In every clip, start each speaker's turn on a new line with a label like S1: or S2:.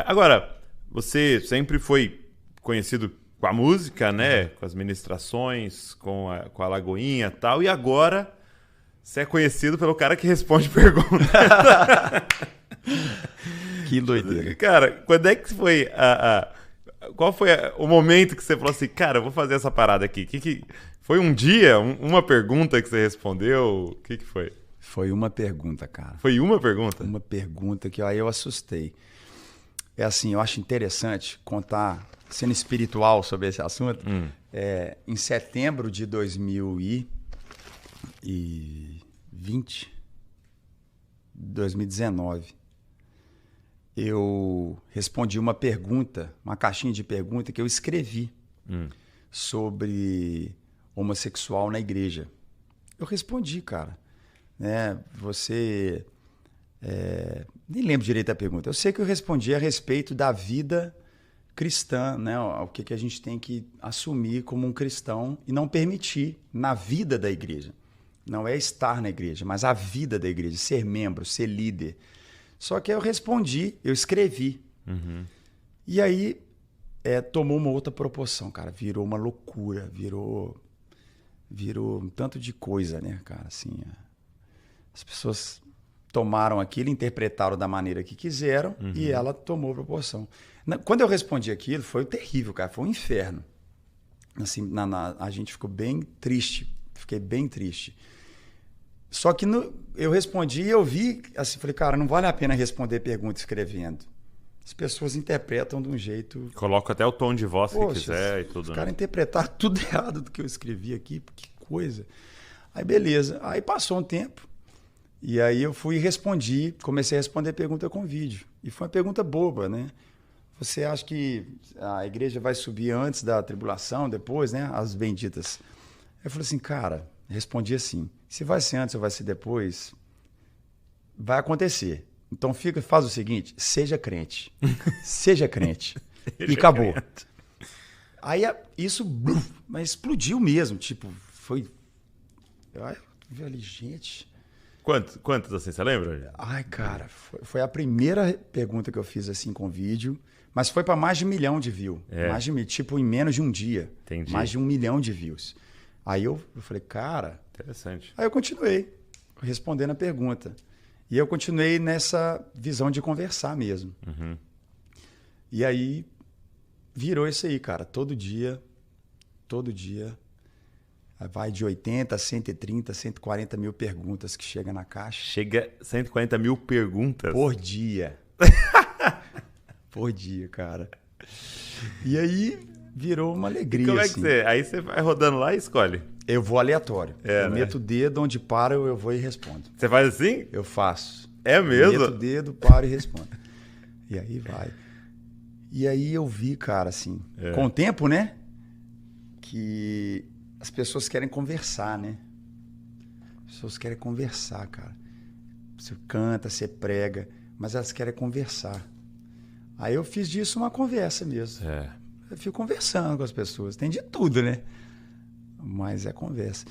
S1: Agora, você sempre foi conhecido com a música, né? Com as ministrações, com a Lagoinha e tal. E agora você é conhecido pelo cara que responde perguntas.
S2: Que doideira.
S1: Cara, quando é que foi qual foi o momento que você falou assim, cara, eu vou fazer essa parada aqui? Foi um dia, uma pergunta que você respondeu? O que foi?
S2: Foi uma pergunta, cara.
S1: Foi uma pergunta?
S2: Uma pergunta que aí eu assustei. É assim, eu acho interessante contar, sendo espiritual sobre esse assunto. Em setembro de 2019, eu respondi uma pergunta, uma caixinha de pergunta que eu escrevi sobre homossexual na igreja. Eu respondi, cara. Né? Você... nem lembro direito da pergunta. Eu sei que eu respondi a respeito da vida cristã, né? O que a gente tem que assumir como um cristão e não permitir na vida da igreja. Não é estar na igreja, mas a vida da igreja, ser membro, ser líder. Só que eu respondi, eu escrevi. E aí tomou uma outra proporção, cara. Virou uma loucura, virou um tanto de coisa, né, cara? Assim, as pessoas tomaram aquilo, interpretaram da maneira que quiseram e ela tomou proporção. Quando eu respondi aquilo, foi terrível, cara. Foi um inferno. Assim, a gente ficou bem triste. Fiquei bem triste. Só que eu respondi e eu vi, assim, falei, cara, não vale a pena responder pergunta escrevendo. As pessoas interpretam de um jeito...
S1: Coloca até o tom de voz que quiser e tudo,
S2: os
S1: né?
S2: caras interpretaram tudo errado do que eu escrevi aqui, que coisa. Aí, beleza. Aí passou um tempo. E aí eu fui e respondi, comecei a responder pergunta com vídeo. E foi uma pergunta boba, né? Você acha que a igreja vai subir antes da tribulação, depois, né? As benditas. Eu falei assim, cara, respondi assim, se vai ser antes ou vai ser depois, vai acontecer. Então faz o seguinte, seja crente. Seja crente. E acabou.
S1: Crente.
S2: Aí isso mas explodiu mesmo, tipo, foi... Eu falei, gente...
S1: Quantos assim, você lembra?
S2: Ai, cara, foi a primeira pergunta que eu fiz assim com vídeo, mas foi para mais de 1 milhão de views. Tipo, em menos de um dia.
S1: Entendi.
S2: Mais de 1 milhão de views. Aí eu falei, cara...
S1: Interessante.
S2: Aí eu continuei respondendo a pergunta. E eu continuei nessa visão de conversar mesmo. E aí virou isso aí, cara. Todo dia, vai de 80, 130, 140 mil perguntas que chega na caixa.
S1: Chega 140 mil perguntas?
S2: Por dia. Por dia, cara. E aí virou uma alegria.
S1: E como é que
S2: assim.
S1: Aí você vai rodando lá e escolhe?
S2: Eu vou aleatório. Eu
S1: né?
S2: meto o dedo, onde para eu vou e respondo.
S1: Você faz assim?
S2: Eu faço.
S1: É mesmo?
S2: Eu meto o dedo, paro e respondo. E aí vai. E aí eu vi, cara, assim, com o tempo, né? Que as pessoas querem conversar, né? As pessoas querem conversar, cara. Você canta, você prega, mas elas querem conversar. Aí eu fiz disso uma conversa mesmo. Eu fico conversando com as pessoas. Tem de tudo, né? Mas é conversa.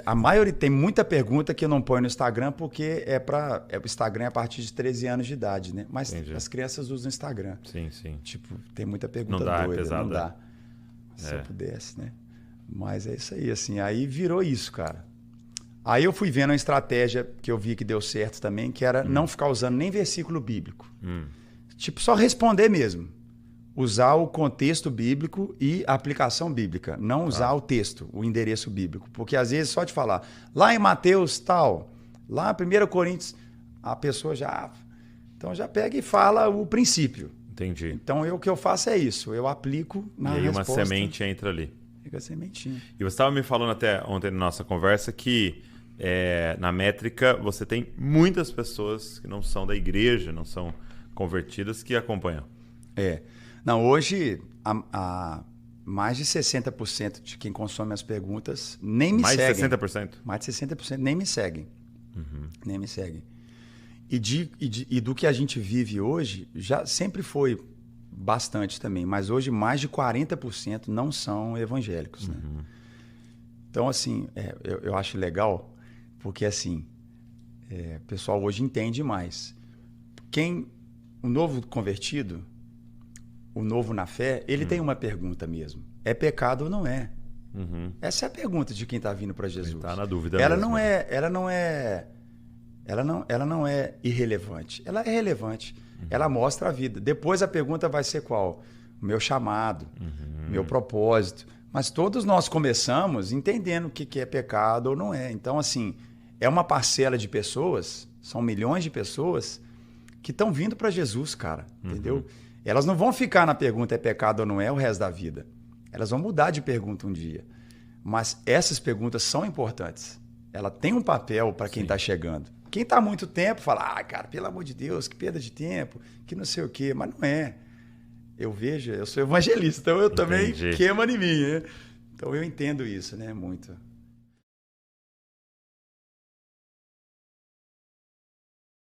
S2: A maioria tem muita pergunta que eu não ponho no Instagram porque o Instagram é a partir de 13 anos de idade, né? Mas as crianças usam o Instagram.
S1: Sim, sim.
S2: Tipo, tem muita pergunta
S1: Não dá,
S2: doida.
S1: é pesado,
S2: não dá. Se eu pudesse, né? Mas é isso aí, assim. Aí virou isso, cara. Aí eu fui vendo uma estratégia que eu vi que deu certo também, que era não ficar usando nem versículo bíblico. Tipo, só responder mesmo. Usar o contexto bíblico e a aplicação bíblica. Não usar o texto, o endereço bíblico. Porque às vezes só te falar, lá em Mateus tal, lá em 1 Coríntios, a pessoa já... Então já pega e fala o princípio.
S1: Entendi.
S2: Então o que eu faço é isso, eu aplico na resposta.
S1: E aí uma semente entra ali.
S2: Fica a sementinha.
S1: E você estava me falando até ontem na nossa conversa que na métrica você tem muitas pessoas que não são da igreja, não são convertidas, que acompanham.
S2: Não, hoje mais de 60% de quem consome as perguntas nem me seguem.
S1: Mais de 60%?
S2: Mais de 60% nem me seguem. Nem me seguem. E do que a gente vive hoje, já sempre foi bastante também, mas hoje mais de 40% não são evangélicos. Né? Então, assim, eu acho legal, porque assim, o pessoal hoje entende mais. Quem o novo convertido, o novo na fé, ele tem uma pergunta mesmo. É pecado ou não é? Essa é a pergunta de quem está vindo para Jesus.
S1: Está na dúvida
S2: ela
S1: mesmo.
S2: Ela não é irrelevante. Ela é relevante. Ela mostra a vida. Depois a pergunta vai ser qual? O meu chamado, meu propósito. Mas todos nós começamos entendendo o que é pecado ou não é. Então, assim, é uma parcela de pessoas, são milhões de pessoas que estão vindo para Jesus, cara. Entendeu? Elas não vão ficar na pergunta é pecado ou não é o resto da vida. Elas vão mudar de pergunta um dia. Mas essas perguntas são importantes. Ela tem um papel para quem está chegando. Quem está há muito tempo fala, cara, pelo amor de Deus, que perda de tempo, que não sei o quê. Mas não é. Eu vejo, eu sou evangelista, então eu também queima em mim, né? Então eu entendo isso, né? Muito.